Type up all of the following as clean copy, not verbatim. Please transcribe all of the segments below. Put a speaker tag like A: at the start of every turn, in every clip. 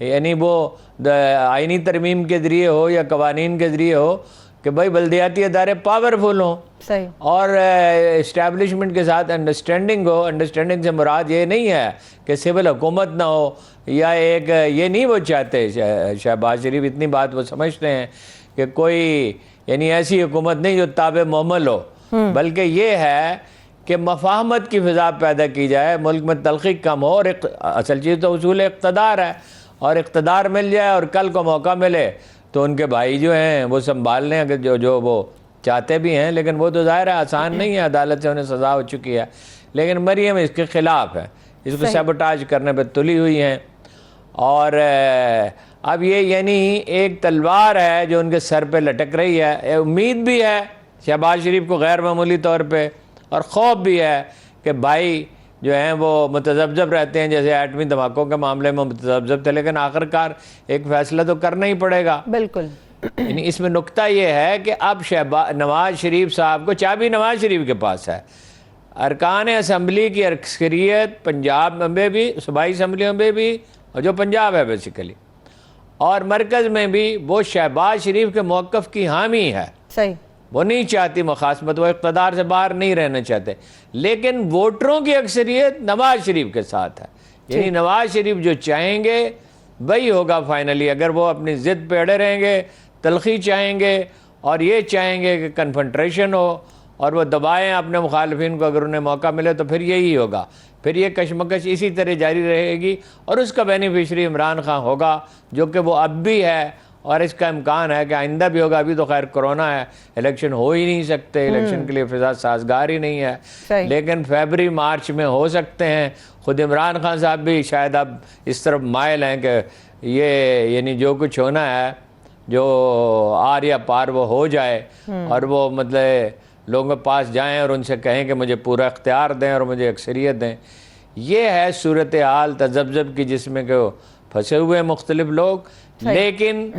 A: یعنی وہ آئینی ترمیم کے ذریعے ہو یا قوانین کے ذریعے ہو کہ بھائی بلدیاتی ادارے پاورفل ہوں
B: صحیح،
A: اور اسٹیبلشمنٹ کے ساتھ انڈرسٹینڈنگ ہو. انڈرسٹینڈنگ سے مراد یہ نہیں ہے کہ سول حکومت نہ ہو یا ایک یہ نہیں وہ چاہتے. شہباز شریف اتنی بات وہ سمجھتے ہیں کہ کوئی یعنی ایسی حکومت نہیں جو تابع معمل ہو، بلکہ یہ ہے کہ مفاہمت کی فضا پیدا کی جائے، ملک میں تلخی کم ہو، اور اصل چیز تو اصول اقتدار ہے، اور اقتدار مل جائے اور کل کو موقع ملے تو ان کے بھائی جو ہیں وہ سنبھال لیں اگر جو وہ چاہتے بھی ہیں. لیکن وہ تو ظاہر ہے آسان نہیں ہے، عدالت سے انہیں سزا ہو چکی ہے. لیکن مریم اس کے خلاف ہے، اس کو سیبوٹاج کرنے پہ تلی ہوئی ہیں. اور اب یہ یعنی ایک تلوار ہے جو ان کے سر پہ لٹک رہی ہے. امید بھی ہے شہباز شریف کو غیر معمولی طور پہ، اور خوف بھی ہے کہ بھائی جو ہیں وہ متذبذب رہتے ہیں، جیسے ایٹمی دھماکوں کے معاملے میں متذبذب تھے، لیکن آخرکار ایک فیصلہ تو کرنا ہی پڑے گا.
B: بالکل.
A: یعنی اس میں نکتہ یہ ہے کہ اب نواز شریف صاحب کو چابی نواز شریف کے پاس ہے. ارکان اسمبلی کی اکثریت پنجاب میں بھی، صوبائی اسمبلیوں میں بھی، اور جو پنجاب ہے بیسیکلی، اور مرکز میں بھی، وہ شہباز شریف کے موقف کی حامی ہے.
B: صحیح،
A: وہ نہیں چاہتی مخاصمت، وہ اقتدار سے باہر نہیں رہنا چاہتے. لیکن ووٹروں کی اکثریت نواز شریف کے ساتھ ہے. یعنی نواز شریف جو چاہیں گے وہی ہوگا فائنلی. اگر وہ اپنی ضد پہ اڑے رہیں گے، تلخی چاہیں گے، اور یہ چاہیں گے کہ کنفنٹریشن ہو اور وہ دبائیں اپنے مخالفین کو، اگر انہیں موقع ملے تو پھر یہی ہوگا. پھر یہ کشمکش اسی طرح جاری رہے گی، اور اس کا بینیفیشری عمران خان ہوگا، جو کہ وہ اب بھی ہے، اور اس کا امکان ہے کہ آئندہ بھی ہوگا. ابھی تو خیر کرونا ہے، الیکشن ہو ہی نہیں سکتے، الیکشن کے لیے فضا سازگار ہی نہیں ہے. لیکن فیبری مارچ میں ہو سکتے ہیں. خود عمران خان صاحب بھی شاید اب اس طرف مائل ہیں کہ یہ یعنی جو کچھ ہونا ہے، جو آر یا پار وہ ہو جائے، اور وہ مطلب لوگوں کے پاس جائیں اور ان سے کہیں کہ مجھے پورا اختیار دیں اور مجھے اکثریت دیں. یہ ہے صورتحال تذبذب کی، جس میں کہ پھنسے ہوئے مختلف لوگ. لیکن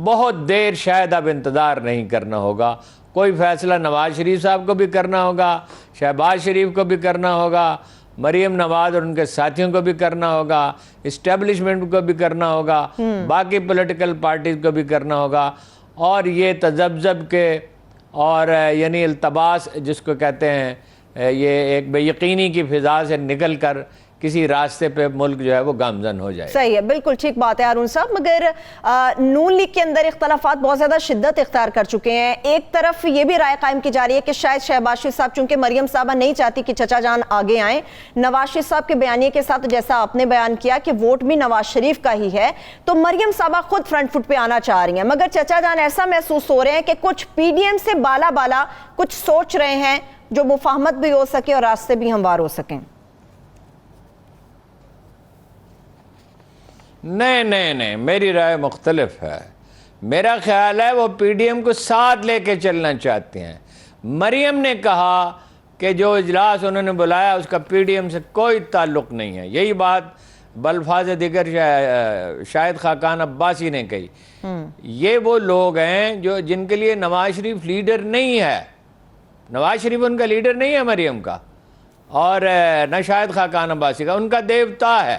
A: بہت دیر شاید اب انتظار نہیں کرنا ہوگا. کوئی فیصلہ نواز شریف صاحب کو بھی کرنا ہوگا، شہباز شریف کو بھی کرنا ہوگا، مریم نواز اور ان کے ساتھیوں کو بھی کرنا ہوگا، اسٹیبلشمنٹ کو بھی کرنا ہوگا، باقی پولیٹیکل پارٹیز کو بھی کرنا ہوگا. اور یہ تذبذب کے اور یعنی التباس جس کو کہتے ہیں، یہ ایک بے یقینی کی فضا سے نکل کر کسی راستے پہ ملک جو ہے وہ گامزن ہو جائے.
B: صحیح ہے، بالکل ٹھیک بات ہے ہارون صاحب. مگر نون لیگ کے اندر اختلافات بہت زیادہ شدت اختیار کر چکے ہیں. ایک طرف یہ بھی رائے قائم کی جا رہی ہے کہ شاید شہباز شریف صاحب، چونکہ مریم صاحبہ نہیں چاہتی کہ چچا جان آگے آئیں، نواز شریف صاحب کے بیانیے کے ساتھ جیسا آپ نے بیان کیا کہ ووٹ بھی نواز شریف کا ہی ہے، تو مریم صاحبہ خود فرنٹ فٹ پہ آنا چاہ رہی ہیں. مگر چچا جان ایسا محسوس ہو رہے ہیں کہ کچھ پی ڈی ایم سے بالا کچھ سوچ رہے ہیں جو مفاہمت بھی ہو سکے اور راستے بھی ہموار ہو سکیں.
A: نہیں، میری رائے مختلف ہے. میرا خیال ہے وہ پی ڈی ایم کو ساتھ لے کے چلنا چاہتے ہیں. مریم نے کہا کہ جو اجلاس انہوں نے بلایا اس کا پی ڈی ایم سے کوئی تعلق نہیں ہے. یہی بات بلفاظ دیگر شاہد خاقان عباسی نے کہی. یہ وہ لوگ ہیں جن کے لیے نواز شریف لیڈر نہیں ہے. نواز شریف ان کا لیڈر نہیں ہے مریم کا، اور نہ شاہد خاقان عباسی کا. ان کا دیوتا ہے،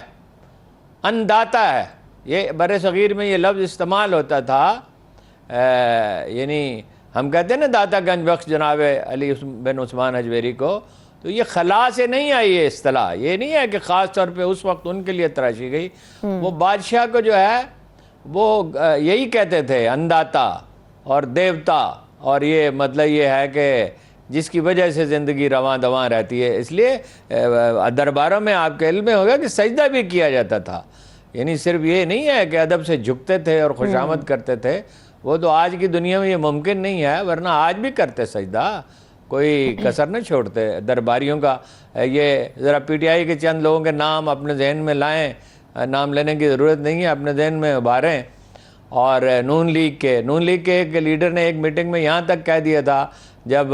A: انداتا ہے. یہ بر صغیر میں یہ لفظ استعمال ہوتا تھا. یعنی ہم کہتے ہیں نا داتا گنج بخش جناب علی بن عثمان اجمیری کو، تو یہ خلا سے نہیں آئی یہ اصطلاح. یہ نہیں ہے کہ خاص طور پہ اس وقت ان کے لیے تراشی گئی. وہ بادشاہ کو جو ہے وہ یہی کہتے تھے، انداتا اور دیوتا. اور یہ مطلب یہ ہے کہ جس کی وجہ سے زندگی رواں دواں رہتی ہے. اس لیے درباروں میں آپ کے علم میں ہوگا کہ سجدہ بھی کیا جاتا تھا. یعنی صرف یہ نہیں ہے کہ ادب سے جھکتے تھے اور خوشامد کرتے تھے. وہ تو آج کی دنیا میں یہ ممکن نہیں ہے، ورنہ آج بھی کرتے سجدہ، کوئی کسر نہ چھوڑتے درباریوں کا. یہ ذرا پی ٹی آئی کے چند لوگوں کے نام اپنے ذہن میں لائیں، نام لینے کی ضرورت نہیں ہے، اپنے ذہن میں ابھاریں. اور نون لیگ کے ایک لیڈر نے ایک میٹنگ میں یہاں تک کہہ دیا تھا، جب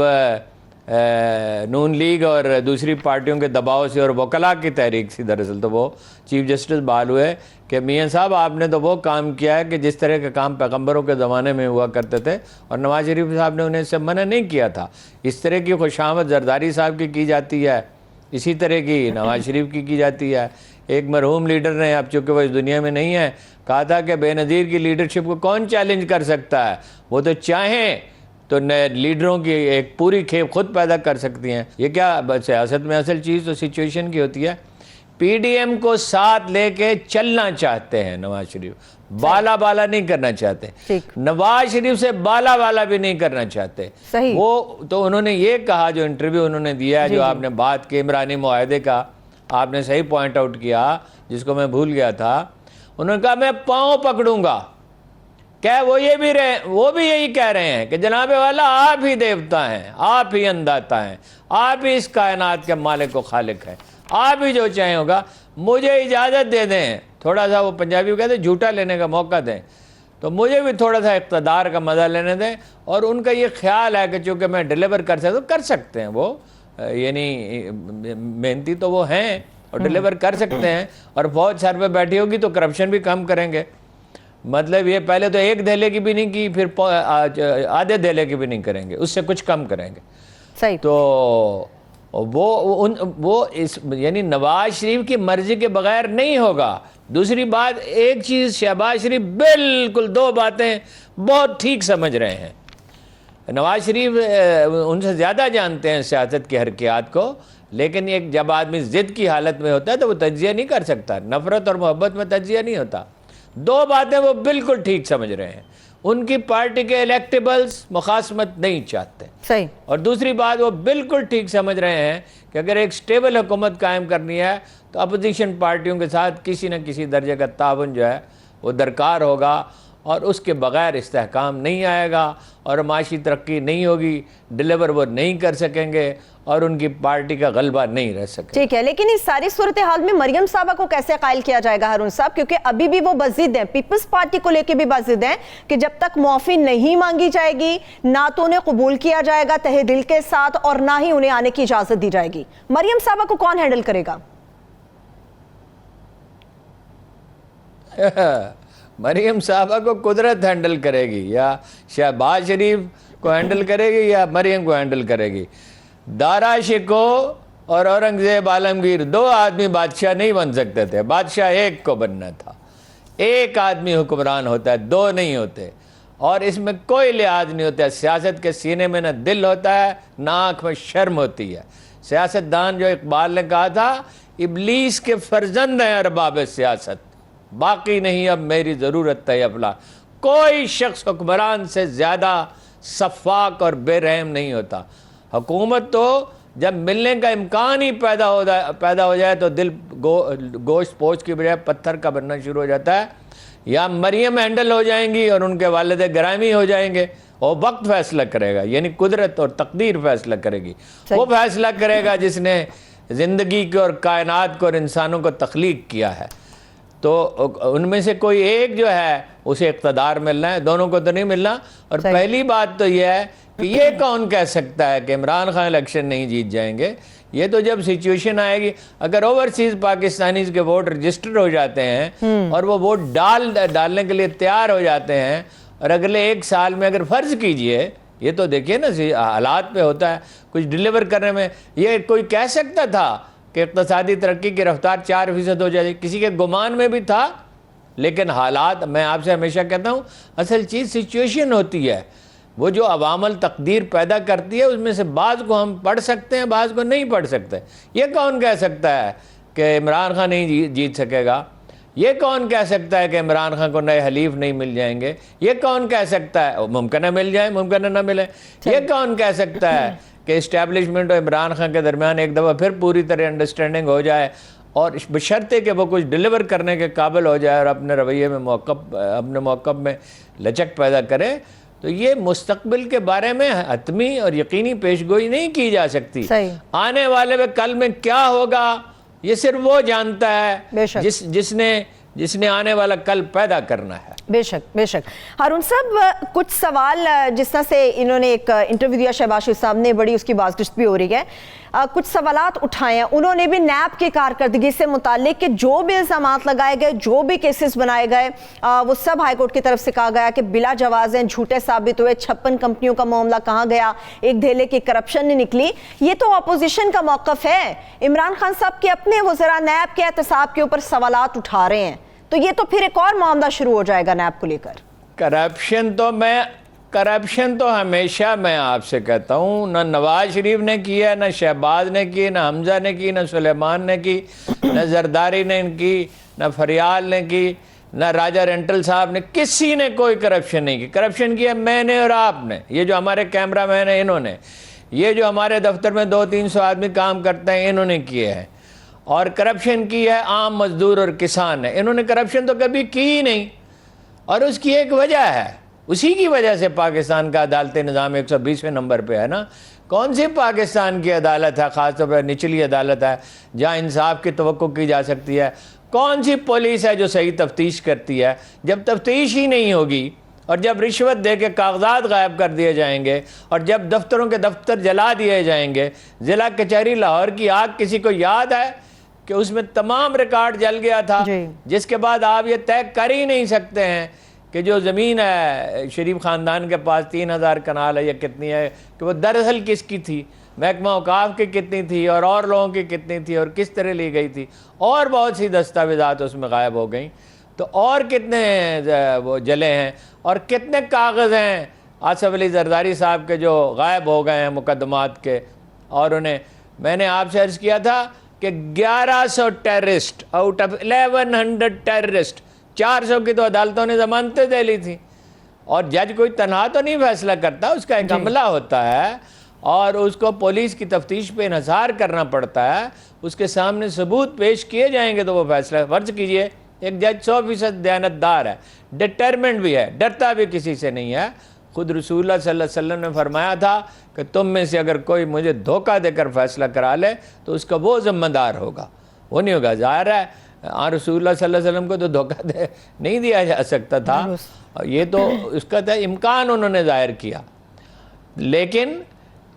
A: نون لیگ اور دوسری پارٹیوں کے دباؤ سے اور وکلاء کی تحریک سی دراصل تو وہ چیف جسٹس بحال ہوئے، کہ میاں صاحب آپ نے تو وہ کام کیا ہے کہ جس طرح کے کام پیغمبروں کے زمانے میں ہوا کرتے تھے، اور نواز شریف صاحب نے انہیں اس سے منع نہیں کیا تھا. اس طرح کی خوشامد زرداری صاحب کی جاتی ہے، اسی طرح کی نواز شریف کی جاتی ہے. ایک مرحوم لیڈر نے، اب چونکہ وہ اس دنیا میں نہیں ہے، کہا تھا کہ بے نظیر کی لیڈرشپ کو کون چیلنج کر سکتا ہے، وہ تو چاہیں تو نئے لیڈروں کی ایک پوری کھیپ خود پیدا کر سکتی ہیں. یہ کیا سیاست میں اصل چیز تو سچویشن کی ہوتی ہے. پی ڈی ایم کو ساتھ لے کے چلنا چاہتے ہیں نواز شریف، بالا نہیں کرنا چاہتے. نواز شریف سے بالا بھی نہیں کرنا چاہتے. وہ تو انہوں نے یہ کہا، جو انٹرویو انہوں نے دیا ہے، جو آپ نے بات کی عمرانی معاہدے کا، آپ نے صحیح پوائنٹ آؤٹ کیا، جس کو میں بھول گیا تھا. انہوں نے کہا میں پاؤں پکڑوں گا. کیا وہ بھی یہی کہہ رہے ہیں کہ جناب والا آپ ہی دیوتا ہیں، آپ ہی انداتا ہیں، آپ ہی اس کائنات کے مالک و خالق ہیں، آپ ہی جو چاہیں ہوگا، مجھے اجازت دے دیں، تھوڑا سا، وہ پنجابی کو کہتے ہیں جھوٹا لینے کا موقع دیں، تو مجھے بھی تھوڑا سا اقتدار کا مزہ لینے دیں. اور ان کا یہ خیال ہے کہ چونکہ میں ڈیلیور کر سکتے ہیں وہ، یعنی محنتی تو وہ ہیں اور ڈیلیور کر سکتے ہیں، اور فوج سر پہ بیٹھی ہوگی تو کرپشن بھی کم کریں گے. مطلب یہ پہلے تو ایک دھیلے کی بھی نہیں کی، پھر آدھے دھیلے کی بھی نہیں کریں گے، اس سے کچھ کم کریں گے.
B: صحیح.
A: تو وہ یعنی نواز شریف کی مرضی کے بغیر نہیں ہوگا. دوسری بات، ایک چیز شہباز شریف بالکل، دو باتیں بہت ٹھیک سمجھ رہے ہیں. نواز شریف ان سے زیادہ جانتے ہیں سیاست کی حرکیات کو، لیکن ایک جب آدمی ضد کی حالت میں ہوتا ہے تو وہ تجزیہ نہیں کر سکتا. نفرت اور محبت میں تجزیہ نہیں ہوتا. دو باتیں وہ بالکل ٹھیک سمجھ رہے ہیں. ان کی پارٹی کے الیکٹیبلز مخاصمت نہیں چاہتے.
B: صحیح.
A: اور دوسری بات، وہ بالکل ٹھیک سمجھ رہے ہیں کہ اگر ایک سٹیبل حکومت قائم کرنی ہے تو اپوزیشن پارٹیوں کے ساتھ کسی نہ کسی درجے کا تعاون جو ہے وہ درکار ہوگا، اور اس کے بغیر استحکام نہیں آئے گا اور معاشی ترقی نہیں ہوگی، ڈیلیور وہ نہیں کر سکیں گے اور ان کی پارٹی کا غلبہ نہیں رہ سکے.
B: ٹھیک ہے، لیکن اس ساری صورتحال میں مریم صاحبہ کو کیسے قائل کیا جائے گا ہارون صاحب؟ کیونکہ ابھی بھی وہ بضد ہیں، پیپلز پارٹی کو لے کے بھی بضد ہیں کہ جب تک معافی نہیں مانگی جائے گی، نہ تو انہیں قبول کیا جائے گا تہہ دل کے ساتھ، اور نہ ہی انہیں آنے کی اجازت دی جائے گی. مریم صاحبہ کو کون ہینڈل کرے گا؟
A: مریم صاحبہ کو قدرت ہینڈل کرے گی، یا شہباز شریف کو ہینڈل کرے گی، یا مریم کو ہینڈل کرے گی. دارا شکو اور اورنگزیب عالمگیر دو آدمی بادشاہ نہیں بن سکتے تھے، بادشاہ ایک کو بننا تھا. ایک آدمی حکمران ہوتا ہے، دو نہیں ہوتے، اور اس میں کوئی لحاظ نہیں ہوتا ہے. سیاست کے سینے میں نہ دل ہوتا ہے، نہ آنکھ میں شرم ہوتی ہے. سیاستدان، جو اقبال نے کہا تھا، ابلیس کے فرزند ہیں ارباب سیاست، باقی نہیں اب میری ضرورت ہے افلا. کوئی شخص حکمران سے زیادہ صفاق اور بے رحم نہیں ہوتا. حکومت تو جب ملنے کا امکان ہی پیدا ہو جائے تو دل گوشت پوچھ کی بجائے پتھر کا بننا شروع ہو جاتا ہے. یا مریم ہینڈل ہو جائیں گی اور ان کے والد گرامی ہو جائیں گے، اور وقت فیصلہ کرے گا، یعنی قدرت اور تقدیر فیصلہ کرے گی. وہ فیصلہ کرے گا جس نے زندگی کو اور کائنات کو اور انسانوں کو تخلیق کیا ہے. تو ان میں سے کوئی ایک جو ہے اسے اقتدار ملنا ہے، دونوں کو تو نہیں ملنا. اور پہلی بات تو یہ ہے کہ یہ کون کہہ سکتا ہے کہ عمران خان الیکشن نہیں جیت جائیں گے؟ یہ تو جب سچویشن آئے گی، اگر اوورسیز پاکستانیز کے ووٹ رجسٹر ہو جاتے ہیں اور وہ ووٹ ڈالنے کے لیے تیار ہو جاتے ہیں، اور اگلے ایک سال میں اگر فرض کیجئے، یہ تو دیکھیے نا حالات پہ ہوتا ہے، کچھ ڈیلیور کرنے میں، یہ کوئی کہہ سکتا تھا کہ اقتصادی ترقی کی رفتار 4% ہو جائے؟ کسی کے گمان میں بھی تھا؟ لیکن حالات، میں آپ سے ہمیشہ کہتا ہوں، اصل چیز سچویشن ہوتی ہے. وہ جو عوامل تقدیر پیدا کرتی ہے، اس میں سے بعض کو ہم پڑھ سکتے ہیں، بعض کو نہیں پڑھ سکتے. یہ کون کہہ سکتا ہے کہ عمران خان نہیں جیت سکے گا؟ یہ کون کہہ سکتا ہے کہ عمران خان کو نئے حلیف نہیں مل جائیں گے؟ یہ کون کہہ سکتا ہے ممکن ہے مل جائیں، ممکن ہے نہ ملے؟ یہ کون کہہ سکتا ہے کہ اسٹیبلشمنٹ اور عمران خان کے درمیان ایک دفعہ پھر پوری طرح انڈرسٹینڈنگ ہو جائے، اور بشرطے کہ وہ کچھ ڈیلیور کرنے کے قابل ہو جائے اور اپنے رویے میں اپنے موقف میں لچک پیدا کرے؟ تو یہ مستقبل کے بارے میں حتمی اور یقینی پیشگوئی نہیں کی جا سکتی. آنے والے میں کل میں کیا ہوگا یہ صرف وہ جانتا ہے جس نے آنے والا کل پیدا کرنا ہے.
B: بے شک ہارون صاحب کچھ سوال جس طرح سے انہوں نے ایک انٹرویو دیا شہباز شریف صاحب نے، بڑی اس کی بازگشت بھی ہو رہی ہے، کچھ سوالات اٹھائے ہیں انہوں نے بھی نیب کی کارکردگی سے متعلق کہ جو بھی الزامات لگائے گئے، جو بھی کیسز بنائے گئے، وہ سب ہائی کورٹ کی طرف سے کہا گیا کہ بلا جواز ہیں، جھوٹے ثابت ہوئے، 56 کمپنیوں کا معاملہ کہاں گیا، ایک دھیلے کی کرپشن نہیں نکلی۔ یہ تو اپوزیشن کا موقف ہے، عمران خان صاحب کے اپنے وزراء نیب کے احتساب کے اوپر سوالات اٹھا رہے ہیں، تو یہ تو پھر ایک اور معاملہ شروع ہو جائے گا نیب کو لے کر۔
A: کرپشن تو ہمیشہ میں آپ سے کہتا ہوں، نہ نواز شریف نے کیا، نہ شہباز نے کی، نہ حمزہ نے کی، نہ سلیمان نے کی، نہ زرداری نے کی، نہ فریال نے کی، نہ راجہ رینٹل صاحب نے، کسی نے کوئی کرپشن نہیں کی۔ کرپشن کیا میں نے اور آپ نے، یہ جو ہمارے کیمرہ مین ہیں انہوں نے، یہ جو ہمارے دفتر میں 200-300 آدمی کام کرتے ہیں انہوں نے کیے ہیں، اور کرپشن کی ہے عام مزدور اور کسان نے۔ انہوں نے کرپشن تو کبھی کی ہی نہیں، اور اس کی ایک وجہ ہے، اسی کی وجہ سے پاکستان کا عدالتی نظام 120ویں نمبر پہ ہے نا۔ کون سی پاکستان کی عدالت ہے، خاص طور پر نچلی عدالت ہے جہاں انصاف کی توقع کی جا سکتی ہے؟ کون سی پولیس ہے جو صحیح تفتیش کرتی ہے؟ جب تفتیش ہی نہیں ہوگی، اور جب رشوت دے کے کاغذات غائب کر دیے جائیں گے، اور جب دفتروں کے دفتر جلا دیے جائیں گے، ضلع کچہری لاہور کی آگ کسی کو یاد ہے کہ اس میں تمام ریکارڈ جل گیا تھا، جس کے بعد آپ یہ طے کر ہی نہیں سکتے ہیں کہ جو زمین ہے شریف خاندان کے پاس 3000 کنال ہے یا کتنی ہے، کہ وہ دراصل کس کی تھی، محکمہ اوقاف کی کتنی تھی، اور لوگوں کی کتنی تھی، اور کس طرح لی گئی تھی، اور بہت سی دستاویزات اس میں غائب ہو گئیں۔ تو اور کتنے وہ جلے ہیں، اور کتنے کاغذ ہیں آصف علی زرداری صاحب کے جو غائب ہو گئے ہیں مقدمات کے، اور میں نے آپ سے عرض کیا تھا کہ 1100 ٹیررسٹ آؤٹ آف 1100 ٹیررسٹ، 400 کی تو عدالتوں نے ضمانتیں دے لی تھی، اور جج کوئی تنہا تو نہیں فیصلہ کرتا، اس کا ایک عملہ ہوتا ہے، اور اس کو پولیس کی تفتیش پہ انحصار کرنا پڑتا ہے، اس کے سامنے ثبوت پیش کیے جائیں گے تو وہ فیصلہ۔ فرض کیجئے ایک جج 100% دیانتدار ہے، ڈٹرمنٹ بھی ہے، ڈرتا بھی کسی سے نہیں ہے۔ خود رسول اللہ صلی اللہ علیہ وسلم نے فرمایا تھا کہ تم میں سے اگر کوئی مجھے دھوکہ دے کر فیصلہ کرا لے تو اس کا وہ ذمہ دار ہوگا، وہ نہیں ہوگا۔ ظاہر ہے رسول اللہ صلی اللہ علیہ وسلم کو تو دھوکہ نہیں دیا جا سکتا تھا، یہ تو اس کا امکان انہوں نے ظاہر کیا، لیکن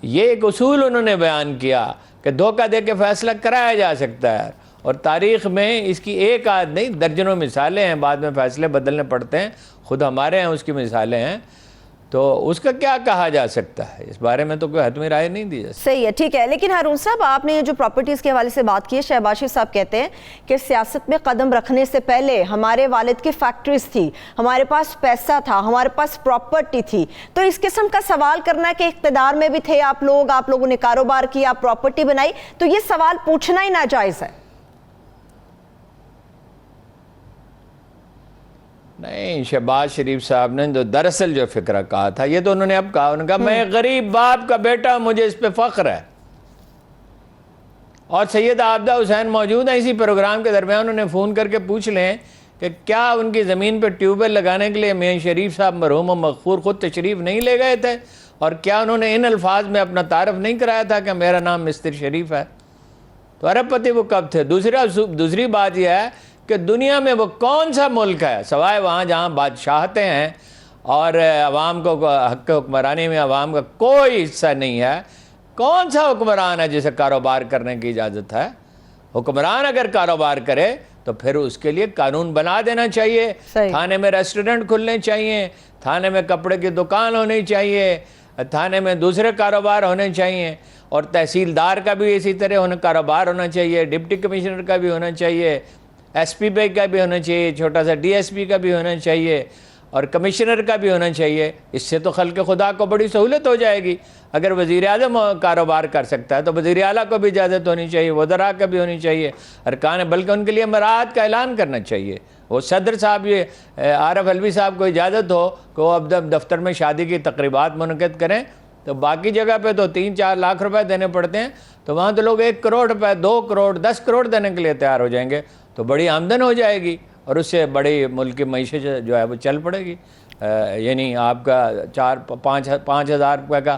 A: یہ ایک اصول انہوں نے بیان کیا کہ دھوکہ دے کے فیصلہ کرایا جا سکتا ہے، اور تاریخ میں اس کی ایک آدھ نہیں درجنوں مثالیں ہیں، بعد میں فیصلے بدلنے پڑتے ہیں، خود ہمارے ہیں اس کی مثالیں ہیں، تو اس کا کیا کہا جا سکتا ہے، اس بارے میں تو کوئی حتمی رائے نہیں دی جا سکتی۔
B: صحیح ہے، ٹھیک ہے، لیکن ہارون صاحب آپ نے جو پراپرٹیز کے حوالے سے بات کی ہے، شہباز شریف صاحب کہتے ہیں کہ سیاست میں قدم رکھنے سے پہلے ہمارے والد کی فیکٹریز تھی، ہمارے پاس پیسہ تھا، ہمارے پاس پراپرٹی تھی، تو اس قسم کا سوال کرنا ہے کہ اقتدار میں بھی تھے آپ لوگوں نے کاروبار کیا، پراپرٹی بنائی، تو یہ سوال پوچھنا ہی ناجائز ہے۔
A: نہیں، شہباز شریف صاحب نے دراصل جو فکرہ کہا تھا یہ تو انہوں نے اب کہا، انہوں نے کہا میں غریب باپ کا بیٹا، مجھے اس پہ فخر ہے، اور سید عابدہ حسین موجود ہیں اسی پروگرام کے درمیان، انہوں نے فون کر کے پوچھ لیں کہ کیا ان کی زمین پہ ٹیوب ویل لگانے کے لیے میاں شریف صاحب مرحوم و مغفور خود تشریف نہیں لے گئے تھے، اور کیا انہوں نے ان الفاظ میں اپنا تعارف نہیں کرایا تھا کہ میرا نام مستر شریف ہے؟ تو ارب پتی وہ کب تھے؟ دوسری بات یہ ہے کہ دنیا میں وہ کون سا ملک ہے سوائے وہاں جہاں بادشاہتیں ہیں اور عوام کو حق حکمرانی میں عوام کا کوئی حصہ نہیں ہے، کون سا حکمران ہے جسے کاروبار کرنے کی اجازت ہے؟ حکمران اگر کاروبار کرے تو پھر اس کے لیے قانون بنا دینا چاہیے، تھانے میں ریسٹورنٹ کھلنے چاہیے، تھانے میں کپڑے کی دکان ہونی چاہیے، تھانے میں دوسرے کاروبار ہونے چاہیے، اور تحصیلدار کا بھی اسی طرح کاروبار ہونا چاہیے، ڈپٹی کمشنر کا بھی ہونا چاہیے، ایس پی پی کا بھی ہونا چاہیے، چھوٹا سا ڈی ایس پی کا بھی ہونا چاہیے، اور کمشنر کا بھی ہونا چاہیے۔ اس سے تو خلق خدا کو بڑی سہولت ہو جائے گی۔ اگر وزیر اعظم کاروبار کر سکتا ہے تو وزیر اعلیٰ کو بھی اجازت ہونی چاہیے، وزراء کا بھی ہونی چاہیے، ارکان، بلکہ ان کے لیے مراعات کا اعلان کرنا چاہیے۔ وہ صدر صاحب، یہ عارف علوی صاحب کو اجازت ہو کہ وہ اب دفتر میں شادی کی تقریبات منعقد کریں، تو باقی جگہ پہ تو 3-4 لاکھ روپے دینے پڑتے ہیں، تو وہاں تو لوگ 1 کروڑ روپے، 2 کروڑ، 10 کروڑ دینے کے لیے تیار ہو جائیں گے، تو بڑی آمدن ہو جائے گی، اور اس سے بڑی ملک کی معیشت جو ہے وہ چل پڑے گی۔ یعنی آپ کا 4-5 ہزار روپے کا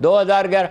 A: 2011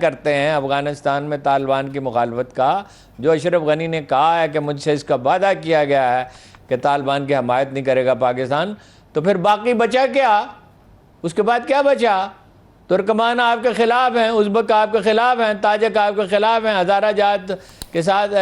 A: کرتے ہیں افغانستان میں طالبان کی مخالفت کا، جو اشرف غنی نے کہا ہے کہ مجھ سے اس کا وعدہ کیا گیا ہے کہ طالبان کی حمایت نہیں کرے گا پاکستان، تو پھر باقی بچا کیا؟ اس کے بعد کیا بچا؟ ترکمان آپ کے خلاف ہیں، ازبک آپ کے خلاف ہیں، تاجک آپ کے خلاف ہیں، ہزارہ جات کے ساتھ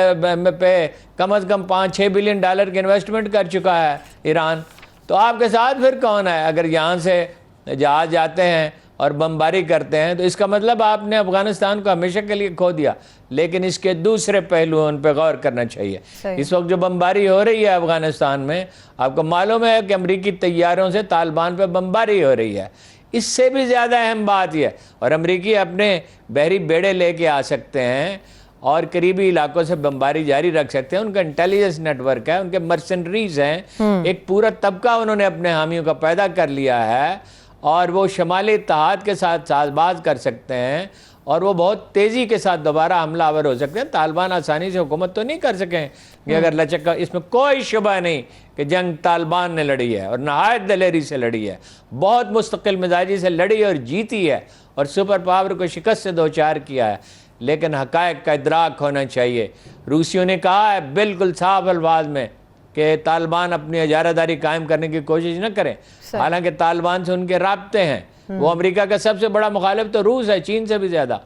A: پہ کم از کم 5-6 بلین ڈالر کی انویسٹمنٹ کر چکا ہے ایران، تو آپ کے ساتھ پھر کون ہے؟ اگر یہاں سے جہاز جاتے ہیں اور بمباری کرتے ہیں تو اس کا مطلب آپ نے افغانستان کو ہمیشہ کے لیے کھو دیا۔ لیکن اس کے دوسرے پہلو ان پہ غور کرنا چاہیے۔ اس وقت جو بمباری ہو رہی ہے افغانستان میں، آپ کو معلوم ہے کہ امریکی طیاروں سے طالبان پہ بمباری ہو رہی ہے۔ اس سے بھی زیادہ اہم بات یہ ہے، اور امریکی اپنے بحری بیڑے لے کے آ سکتے ہیں اور قریبی علاقوں سے بمباری جاری رکھ سکتے ہیں۔ ان کا انٹیلیجنس نیٹ ورک ہے، ان کے مرسنریز ہیں، ایک پورا طبقہ انہوں نے اپنے حامیوں کا پیدا کر لیا ہے، اور وہ شمالی اتحاد کے ساتھ ساز باز کر سکتے ہیں، اور وہ بہت تیزی کے ساتھ دوبارہ حملہ آور ہو سکتے ہیں۔ طالبان آسانی سے حکومت تو نہیں کر سکیں کہ اگر لچک، اس میں کوئی شبہ نہیں کہ جنگ طالبان نے لڑی ہے اور نہایت دلیری سے لڑی ہے، بہت مستقل مزاجی سے لڑی اور جیتی ہے، اور سپر پاور کو شکست سے دوچار کیا ہے۔ لیکن حقائق کا ادراک ہونا چاہیے۔ روسیوں نے کہا ہے بالکل صاف الفاظ میں کہ طالبان اپنی اجارہ داری قائم کرنے کی کوشش نہ کریں، حالانکہ طالبان سے ان کے رابطے ہیں۔ وہ امریکہ کا سب سے بڑا مخالف تو روس ہے، چین سے بھی زیادہ۔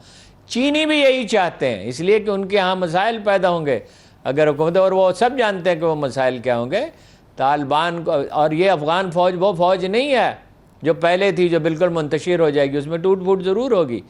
A: چینی بھی یہی چاہتے ہیں، اس لیے کہ ان کے ہاں مسائل پیدا ہوں گے اگر حکومت، اور وہ سب جانتے ہیں کہ وہ مسائل کیا ہوں گے طالبان کو۔ اور یہ افغان فوج وہ فوج نہیں ہے جو پہلے تھی، جو بالکل منتشر ہو جائے گی، اس میں ٹوٹ پھوٹ ضرور ہوگی،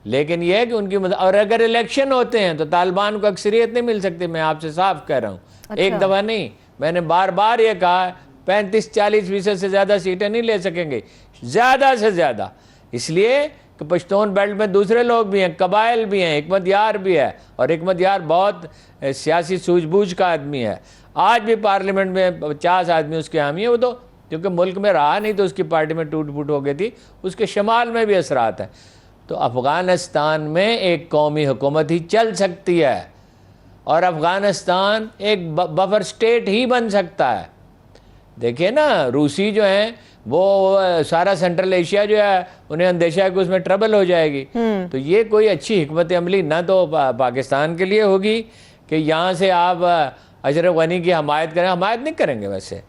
A: لیکن یہ ہے کہ ان کی اور اگر الیکشن ہوتے ہیں تو طالبان کو اکثریت نہیں مل سکتی۔ میں آپ سے صاف کہہ رہا ہوں، ایک دفعہ نہیں، میں نے بار بار یہ کہا، 35-40% سے زیادہ سیٹیں نہیں لے سکیں گے، زیادہ سے زیادہ، اس لیے کہ پشتون بیلٹ میں دوسرے لوگ بھی ہیں، قبائل بھی ہیں، حکمت یار بھی ہے، اور حکمت یار بہت سیاسی سوجھ بوجھ کا آدمی ہے۔ آج بھی پارلیمنٹ میں 50 آدمی اس کے حامی ہیں، وہ تو کیونکہ ملک میں رہا نہیں تو اس کی پارٹی میں ٹوٹ پھوٹ ہو گئی تھی، اس کے شمال میں بھی اثرات ہیں۔ تو افغانستان میں ایک قومی حکومت ہی چل سکتی ہے، اور افغانستان ایک بفر سٹیٹ ہی بن سکتا ہے۔ دیکھیں نا، روسی جو ہیں وہ سارا سینٹرل ایشیا جو ہے انہیں اندیشہ ہے کہ اس میں ٹربل ہو جائے گی، تو یہ کوئی اچھی حکمت عملی نہ تو پاکستان کے لیے ہوگی کہ یہاں سے آپ اشرف غنی کی حمایت کریں، حمایت نہیں کریں گے ویسے،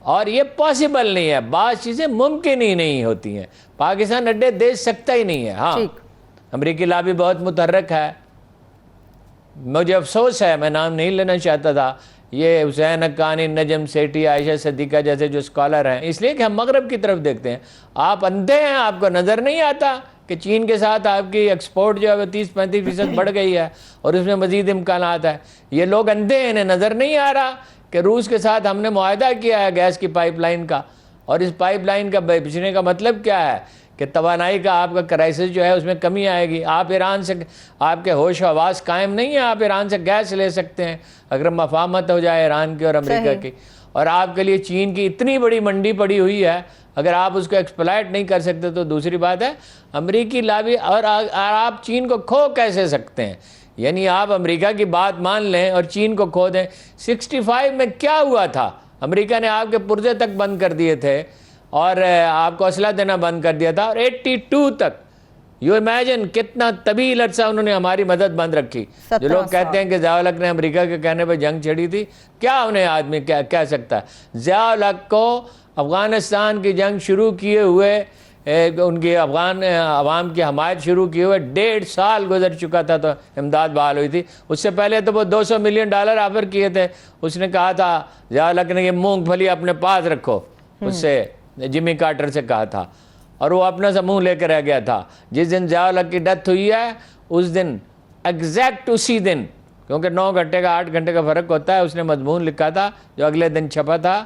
A: اور یہ پاسبل نہیں ہے، بعض چیزیں ممکن ہی نہیں ہوتی ہیں، پاکستان اڈے دے سکتا ہی نہیں ہے۔ ہاں، امریکی لابی بہت متحرک ہے، مجھے افسوس ہے، میں نام نہیں لینا چاہتا تھا، یہ حسین حقانی، نجم سیٹھی، عائشہ صدیقہ جیسے جو اسکالر ہیں، اس لیے کہ ہم مغرب کی طرف دیکھتے ہیں۔ آپ اندھے ہیں، آپ کو نظر نہیں آتا کہ چین کے ساتھ آپ کی ایکسپورٹ جو ہے وہ 30-35% بڑھ گئی ہے، اور اس میں مزید امکانات ہیں۔ یہ لوگ اندھے ہیں، انہیں نظر نہیں آ رہا کہ روس کے ساتھ ہم نے معاہدہ کیا ہے گیس کی پائپ لائن کا، اور اس پائپ لائن کا بچنے کا مطلب کیا ہے کہ توانائی کا آپ کا کرائسس جو ہے اس میں کمی آئے گی۔ آپ ایران سے، آپ کے ہوش و حواس قائم نہیں ہیں، آپ ایران سے گیس لے سکتے ہیں اگر مفاہمت ہو جائے ایران کی اور امریکہ کی، اور آپ کے لیے چین کی اتنی بڑی منڈی پڑی ہوئی ہے، اگر آپ اس کو ایکسپلائٹ نہیں کر سکتے تو دوسری بات ہے امریکی لابی، اور آپ چین کو کھو کیسے سکتے ہیں؟ یعنی آپ امریکہ کی بات مان لیں اور چین کو کھو دیں۔ 65 میں کیا ہوا تھا؟ امریکہ نے آپ کے پرزے تک بند کر دیے تھے، اور آپ کو اسلحہ دینا بند کر دیا تھا، اور 82 تک، یو امیجن کتنا طویل عرصہ انہوں نے ہماری مدد بند رکھی۔ جو لوگ کہتے ہیں کہ ضیاء الحق نے امریکہ کے کہنے پہ جنگ چھڑی تھی، کیا انہیں آدمی کہہ سکتا ہے؟ ضیاء الحق کو افغانستان کی جنگ شروع کیے ہوئے، ان کی افغان عوام کی حمایت شروع کیے ہوئے 1.5 سال گزر چکا تھا تو امداد بحال ہوئی تھی۔ اس سے پہلے تو وہ $200 ملین آفر کیے تھے۔ اس نے کہا تھا ضیاء الحق نے کہ مونگ پھلی اپنے پاس رکھو، اس سے جمی کارٹر سے کہا تھا، اور وہ اپنا سا منہ لے کے رہ گیا تھا۔ جس دن ضیاء الحق کی ڈیتھ ہوئی ہے اس دن ایگزیکٹ اسی دن، کیونکہ 9 گھنٹے کا 8 گھنٹے کا فرق ہوتا ہے، اس نے مضمون لکھا تھا جو اگلے دن چھپا تھا،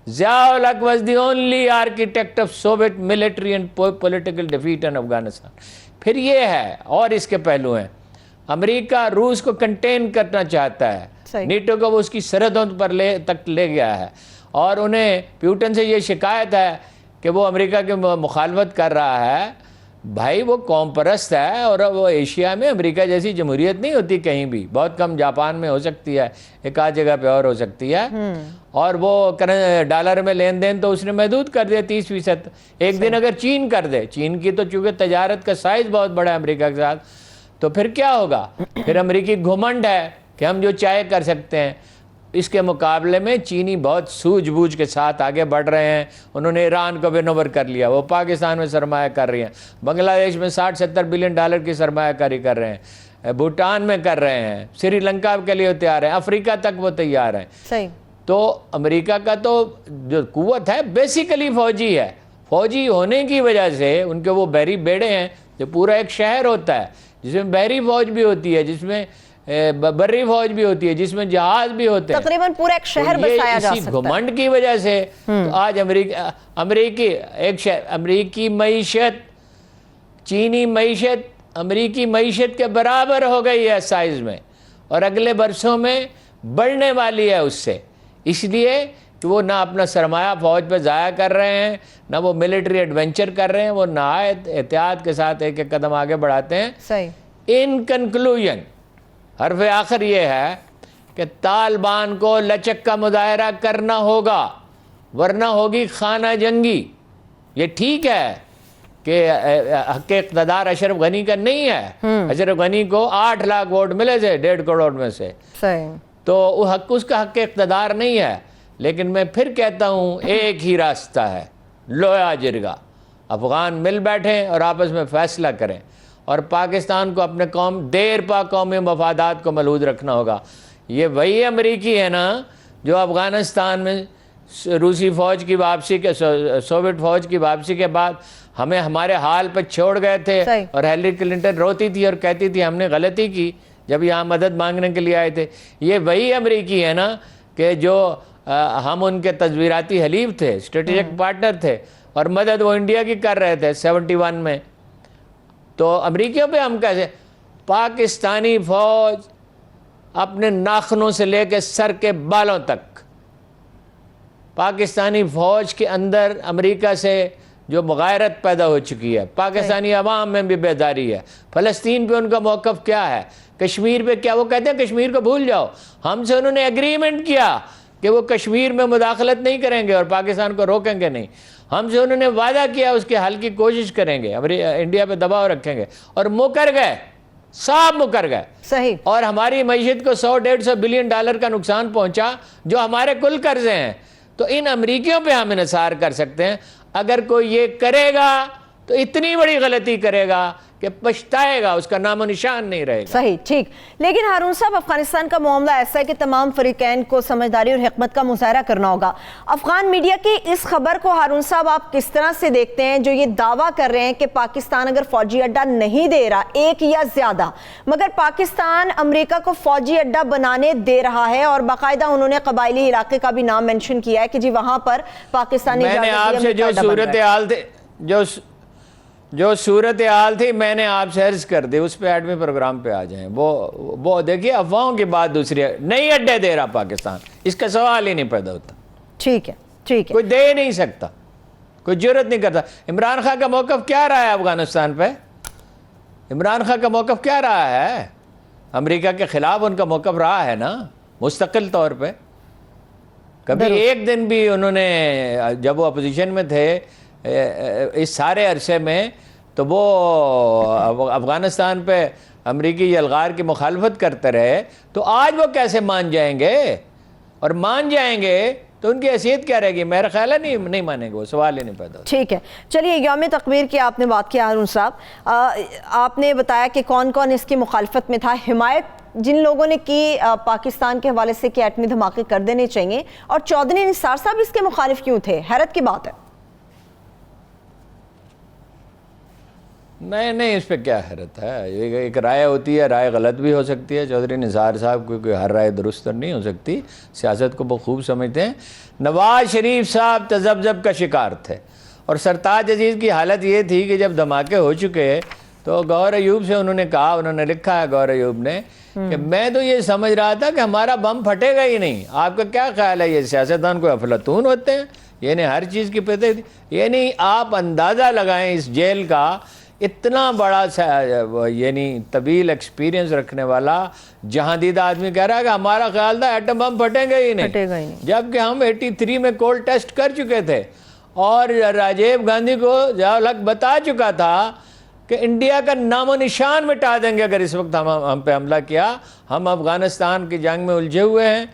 A: ضیاء الحق was the only architect of Soviet military and political defeat ان افغانستان۔ پھر یہ ہے، اور اس کے پہلو ہیں، امریکہ روس کو کنٹین کرنا چاہتا ہے، نیٹو کو وہ اس کی سرحدوں پر تک لے گیا ہے، اور انہیں پیوٹن سے یہ شکایت ہے کہ وہ امریکہ کی مخالفت کر رہا ہے بھائی وہ قوم پرست ہے، اور وہ ایشیا میں امریکہ جیسی جمہوریت نہیں ہوتی کہیں بھی، بہت کم جاپان میں ہو سکتی ہے، ایک آدھ جگہ پہ اور ہو سکتی ہے، اور وہ ڈالر میں لین دین تو اس نے محدود کر دیا 30%۔ ایک دن اگر چین کر دے، چین کی تو چونکہ تجارت کا سائز بہت بڑا ہے امریکہ کے ساتھ، تو پھر کیا ہوگا؟ پھر امریکی گھمنڈ ہے کہ ہم جو چاہے کر سکتے ہیں۔ اس کے مقابلے میں چینی بہت سوجھ بوجھ کے ساتھ آگے بڑھ رہے ہیں، انہوں نے ایران کو ون اوور کر لیا، وہ پاکستان میں سرمایہ کر رہی ہیں، بنگلہ دیش میں 60-70 بلین ڈالر کی سرمایہ کاری کر رہے ہیں، بھوٹان میں کر رہے ہیں، سری لنکا کے لیے تیار ہیں، افریقہ تک وہ تیار ہیں۔
B: صحیح۔
A: تو امریکہ کا تو جو قوت ہے بیسیکلی فوجی ہے، فوجی ہونے کی وجہ سے ان کے وہ بحری بیڑے ہیں، جو پورا ایک شہر ہوتا ہے جس میں بحری فوج بھی ہوتی ہے، جس میں بری فوج بھی ہوتی ہے، جس میں جہاز بھی ہوتے ہیں،
B: تقریباً پورا ایک شہر بسایا جا
A: اسی
B: سکتا ہے۔
A: گھمنڈ کی وجہ سے تو آج امریکی معیشت چینی معیشت امریکی معیشت کے برابر ہو گئی ہے سائز میں، اور اگلے برسوں میں بڑھنے والی ہے اس سے، اس لیے کہ وہ نہ اپنا سرمایہ فوج پہ ضائع کر رہے ہیں، نہ وہ ملٹری ایڈونچر کر رہے ہیں، وہ نہایت احتیاط کے ساتھ ایک ایک قدم آگے بڑھاتے ہیں۔
B: صحیح۔
A: ان کنکلوژن حرف آخر یہ ہے کہ طالبان کو لچک کا مظاہرہ کرنا ہوگا، ورنہ ہوگی خانہ جنگی۔ یہ ٹھیک ہے کہ حق اقتدار اشرف غنی کا نہیں ہے، اشرف غنی کو 8 لاکھ ووٹ ملے تھے 1.5 کروڑ میں سے،
B: صحیح۔
A: تو اس کا حق اقتدار نہیں ہے، لیکن میں پھر کہتا ہوں ایک ہی راستہ ہے، لویا جرگا، افغان مل بیٹھیں اور آپس میں فیصلہ کریں، اور پاکستان کو اپنے دیر پا قومی مفادات کو ملحوظ رکھنا ہوگا۔ یہ وہی امریکی ہے نا جو افغانستان میں روسی فوج کی واپسی کے سوویت فوج کی واپسی کے بعد ہمیں ہمارے حال پہ چھوڑ گئے تھے، اور ہیلری کلنٹن روتی تھی اور کہتی تھی ہم نے غلطی کی جب یہاں مدد مانگنے کے لیے آئے تھے۔ یہ وہی امریکی ہے نا کہ جو ہم ان کے تزویراتی حلیف تھے، اسٹریٹجک پارٹنر تھے، اور مدد وہ انڈیا کی کر رہے تھے 71 میں۔ تو امریکیوں پہ ہم کیسے؟ پاکستانی فوج اپنے ناخنوں سے لے کے سر کے بالوں تک، پاکستانی فوج کے اندر امریکہ سے جو مغایرت پیدا ہو چکی ہے، پاکستانی عوام میں بھی بیداری ہے۔ فلسطین پہ ان کا موقف کیا ہے؟ کشمیر پہ کیا وہ کہتے ہیں کشمیر کو بھول جاؤ؟ ہم سے انہوں نے ایگریمنٹ کیا کہ وہ کشمیر میں مداخلت نہیں کریں گے اور پاکستان کو روکیں گے نہیں، ہم سے انہوں نے وعدہ کیا اس کے حل کی کوشش کریں گے، انڈیا پہ دباؤ رکھیں گے، اور مکر گئے، صاحب مکر گئے۔
B: صحیح۔ اور
A: ہماری معیشت کو 100-150 بلین ڈالر کا نقصان پہنچا جو ہمارے کل قرضے ہیں۔ تو ان امریکیوں پہ ہم انحصار کر سکتے ہیں۔ اگر کوئی یہ کرے گا تو اتنی بڑی غلطی کرے گا کہ پچھتائے گا، اس کا نام و نشان نہیں رہے گا۔
B: صحیح، ٹھیک۔ لیکن ہارون صاحب، افغانستان کا معاملہ ایسا ہے کہ تمام فریقین کو سمجھداری اور حکمت کا مظاہرہ کرنا ہوگا۔ افغان میڈیا کی اس خبر کو ہارون صاحب آپ کس طرح سے دیکھتے ہیں جو یہ دعویٰ کر رہے ہیں کہ پاکستان اگر فوجی اڈہ نہیں دے رہا، ایک یا زیادہ، مگر پاکستان امریکہ کو فوجی اڈہ بنانے دے رہا ہے، اور باقاعدہ انہوں نے قبائلی علاقے کا بھی نام مینشن کیا ہے کہ جی وہاں پر پاکستانی
A: میں نے آپ سے جو صورتحال تھی میں نے آپ سے عرض کر دی، اس پہ ایڈمی پروگرام پہ آ جائیں۔ وہ دیکھیے افواہوں کی بات دوسری ہے، نہیں اڈے دے رہا پاکستان، اس کا سوال ہی نہیں پیدا ہوتا۔
B: ٹھیک ہے، ٹھیک ہے۔
A: کوئی دے نہیں سکتا، کوئی جرت نہیں کرتا۔ عمران خان کا موقف کیا رہا ہے افغانستان پہ؟ عمران خان کا موقف کیا رہا ہے؟ امریکہ کے خلاف ان کا موقف رہا ہے نا مستقل طور پہ۔ کبھی ایک دن بھی انہوں نے، جب وہ اپوزیشن میں تھے اس سارے عرصے میں، تو وہ افغانستان پہ امریکی یلغار کی مخالفت کرتے رہے، تو آج وہ کیسے مان جائیں گے؟ اور مان جائیں گے تو ان کی حیثیت کیا رہے گی؟ میرا خیال ہے نہیں مانیں گے، وہ سوال ہی نہیں پیدا ہوتا۔
B: ٹھیک ہے، چلیے یوم تقویر کی آپ نے بات کی ہارون صاحب، آپ نے بتایا کہ کون کون اس کی مخالفت میں تھا۔ حمایت جن لوگوں نے کی پاکستان کے حوالے سے کہ ایٹمی دھماکے کر دینے چاہیے، اور چودھری نثار صاحب اس کے مخالف کیوں تھے؟ حیرت کی بات ہے۔
A: نہیں، اس پہ کیا حیرت ہے؟ ایک رائے ہوتی ہے، رائے غلط بھی ہو سکتی ہے۔ چودھری نثار صاحب کوئی ہر رائے درست نہیں ہو سکتی، سیاست کو بخوب سمجھتے ہیں۔ نواز شریف صاحب تذبذب کا شکار تھے، اور سرتاج عزیز کی حالت یہ تھی کہ جب دھماکے ہو چکے تو گوہر ایوب سے انہوں نے کہا، انہوں نے لکھا ہے گوہر ایوب نے کہ میں تو یہ سمجھ رہا تھا کہ ہمارا بم پھٹے گا ہی نہیں، آپ کا کیا خیال ہے؟ یہ سیاستدان کوئی افلاطون ہوتے ہیں؟ یعنی ہر چیز کی پتہ، یعنی آپ اندازہ لگائیں اس جیل کا، اتنا بڑا یعنی طویل ایکسپیرینس رکھنے والا جہاں دیدہ آدمی کہہ رہا ہے کہ ہمارا خیال تھا ایٹم بم پھٹیں گے ہی نہیں، جبکہ ہم 83 میں کولڈ ٹیسٹ کر چکے تھے اور راجیو گاندھی کو ضیاء الحق بتا چکا تھا کہ انڈیا کا نام و نشان مٹا دیں گے اگر اس وقت ہم پہ حملہ کیا. ہم افغانستان کی جنگ میں الجھے ہوئے ہیں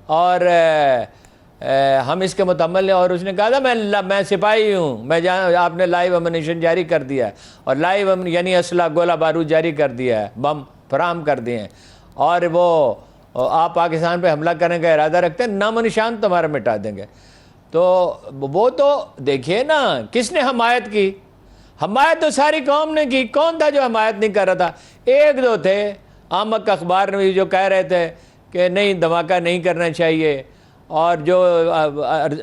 A: اور ہم اس کے متحمل ہیں. اور اس نے کہا تھا میں سپاہی ہوں، آپ نے لائیو امونیشن جاری کر دیا ہے اور لائیو یعنی اسلحہ گولہ بارود جاری کر دیا ہے، بم فراہم کر دیے ہیں اور وہ آپ پاکستان پہ حملہ کرنے کا ارادہ رکھتے ہیں، نام و نشان تمہارا مٹا دیں گے. تو وہ تو دیکھیے نا کس نے حمایت کی، حمایت تو ساری قوم نے کی. کون تھا جو حمایت نہیں کر رہا تھا؟ ایک دو تھے. آمد اخبار نے بھی جو کہہ رہے تھے کہ نہیں دھماکہ نہیں کرنا چاہیے اور جو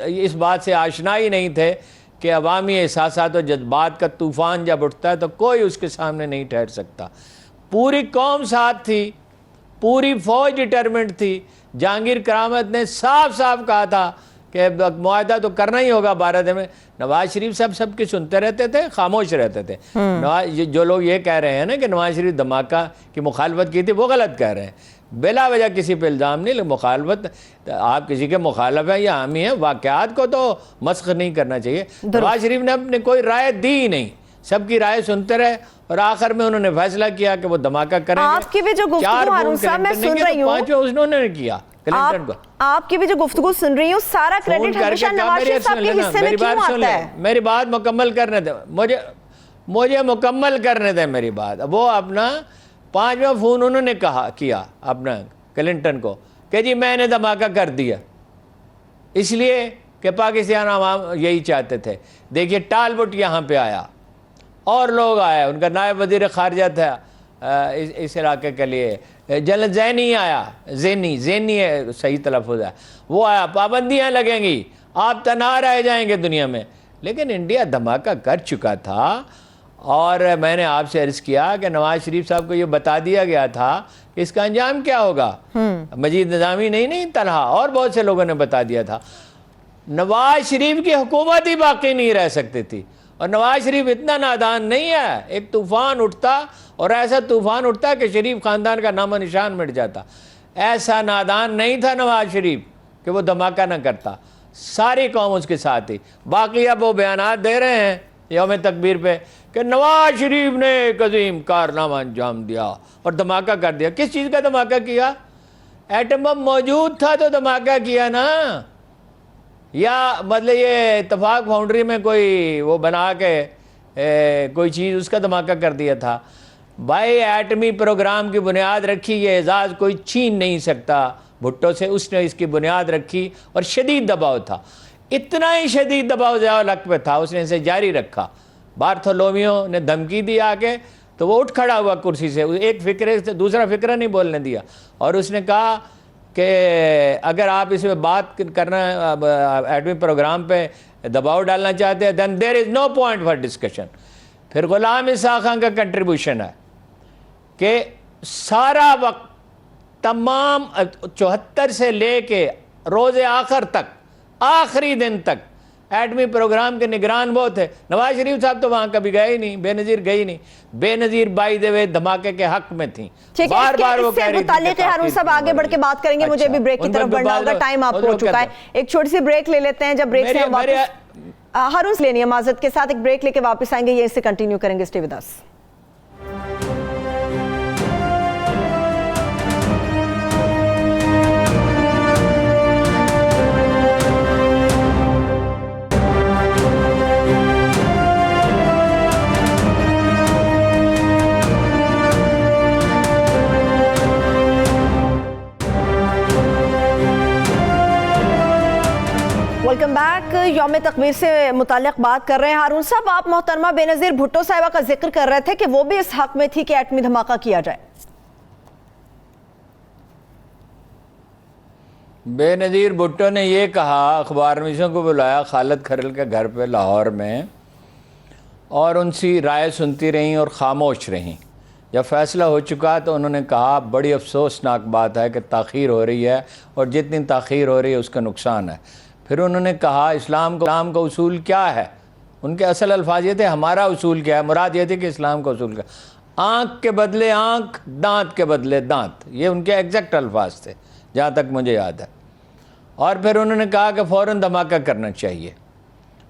A: اس بات سے آشنا ہی نہیں تھے کہ عوامی احساسات و جذبات کا طوفان جب اٹھتا ہے تو کوئی اس کے سامنے نہیں ٹھہر سکتا. پوری قوم ساتھ تھی، پوری فوج ڈٹرمنٹ تھی. جہانگیر کرامت نے صاف صاف کہا تھا کہ معاہدہ تو کرنا ہی ہوگا 12 دن میں. نواز شریف صاحب سب کے سنتے رہتے تھے، خاموش رہتے تھے. جو لوگ یہ کہہ رہے ہیں نا کہ نواز شریف دھماکہ کی مخالفت کی تھی، وہ غلط کہہ رہے ہیں. بلا وجہ کسی پہ الزام نہیں. مخالفت آپ کسی کے مخالف ہیں یا حامی ہیں، واقعات کو تو مسخ نہیں کرنا چاہیے. نواز شریف نے اپنے کوئی رائے دی ہی نہیں، سب کی رائے سنتے رہے اور آخر میں انہوں نے فیصلہ کیا کہ وہ دھماکہ کریں گے.
B: آپ کی بھی جو گفتگو ہارون صاحب میں سن رہی ہوں،
A: 5 انہوں نے کیا کلنٹن کو.
B: آپ کی بھی جو گفتگو سن رہی ہوں سارا کریڈٹ ہمیشہ نواز شریف صاحب کے حصے میں کیوں آتا ہے؟
A: میری بات مکمل کرنے دیں، مجھے مکمل کرنے دیں میری بات. وہ اپنا 5واں فون انہوں نے کیا اپنا کلنٹن کو کہ جی میں نے دھماکہ کر دیا اس لیے کہ پاکستان عوام یہی چاہتے تھے. دیکھیے ٹال بٹ یہاں پہ آیا اور لوگ آئے، ان کا نائب وزیر خارجہ تھا اس علاقے کے لیے، جنرل زینی آیا، زینی ہے صحیح تلفظ ہے، وہ آیا. پابندیاں لگیں گی، آپ تنہا رہ جائیں گے دنیا میں. لیکن انڈیا دھماکہ کر چکا تھا اور میں نے آپ سے عرض کیا کہ نواز شریف صاحب کو یہ بتا دیا گیا تھا کہ اس کا انجام کیا ہوگا. مجید نظامی نہیں تنہا، اور بہت سے لوگوں نے بتا دیا تھا. نواز شریف کی حکومت ہی باقی نہیں رہ سکتی تھی. اور نواز شریف اتنا نادان نہیں ہے، ایک طوفان اٹھتا اور ایسا طوفان اٹھتا کہ شریف خاندان کا نام و نشان مٹ جاتا. ایسا نادان نہیں تھا نواز شریف کہ وہ دھماکہ نہ کرتا. ساری قوم اس کے ساتھ تھی. باقی اب وہ بیانات دے رہے ہیں یوم تکبیر پہ کہ نواز شریف نے ایک عظیم کارنامہ انجام دیا اور دھماکہ کر دیا. کس چیز کا دھماکہ کیا؟ ایٹم بم موجود تھا تو دھماکہ کیا نا، یا مطلب یہ اتفاق فاؤنڈری میں کوئی وہ بنا کے کوئی چیز اس کا دھماکہ کر دیا تھا. بھائی ایٹمی پروگرام کی بنیاد رکھی، یہ اعزاز کوئی چھین نہیں سکتا بھٹو سے. اس نے اس کی بنیاد رکھی اور شدید دباؤ تھا، اتنا ہی شدید دباؤ ضیاء الحق پہ تھا، اس نے اسے جاری رکھا. بارتھولومیو نے دھمکی دی آ کے تو وہ اٹھ کھڑا ہوا کرسی سے، ایک فکرے سے دوسرا فکرہ نہیں بولنے دیا. اور اس نے کہا کہ اگر آپ اس میں بات کرنا ایٹمی پروگرام پہ دباؤ ڈالنا چاہتے ہیں then there is no point for discussion. پھر غلام اسحاق خان کا کنٹریبیوشن ہے کہ سارا وقت تمام 74 سے لے کے روز آخر تک، آخری دن تک ایٹمی پروگرام کے نگران وہ تھے. نواز شریف صاحب تو وہاں کبھی گئے ہی نہیں، بے نظیر گئی نہیں. بے نظیر بائی دے وے دھماکے کے حق میں تھیں، بار بار وہ کہہ رہی تھی کہ
B: ہارون صاحب آگے بڑھ کے بات کریں گے. مجھے بھی بریک کی طرف بڑھنا ہوگا، ٹائم آپ کو ہو چکا ہے. ایک چھوٹی سی بریک لے لیتے ہیں. جب بریک سے ہم واپس ہارون لینی ہے معذرت کے ساتھ، ایک بریک لے کے واپس آئیں گے، یہ سے کنٹینیو کریں گے. Stay with us. Welcome back. Youm Takbeer سے متعلق بات کر رہے ہیں. ہارون صاحب، آپ محترمہ بے نظیر بھٹو صاحبہ کا ذکر کر رہے تھے کہ وہ بھی اس حق میں تھی کہ ایٹمی دھماکہ کیا جائے.
A: بے نظیر بھٹو نے یہ کہا، اخبار نویسوں کو بلایا خالد کھرل کے گھر پہ لاہور میں اور ان سے رائے سنتی رہیں اور خاموش رہیں. جب فیصلہ ہو چکا تو انہوں نے کہا بڑی افسوسناک بات ہے کہ تاخیر ہو رہی ہے اور جتنی تاخیر ہو رہی ہے اس کا نقصان ہے. پھر انہوں نے کہا اسلام کا اصول کیا ہے؟ ان کے اصل الفاظ یہ تھے ہمارا اصول کیا ہے، مراد یہ تھی کہ اسلام کا اصول کیا، آنکھ کے بدلے آنکھ، دانت کے بدلے دانت، یہ ان کے ایگزیکٹ الفاظ تھے جہاں تک مجھے یاد ہے۔ اور پھر انہوں نے کہا کہ فوراً دھماکہ کرنا چاہیے۔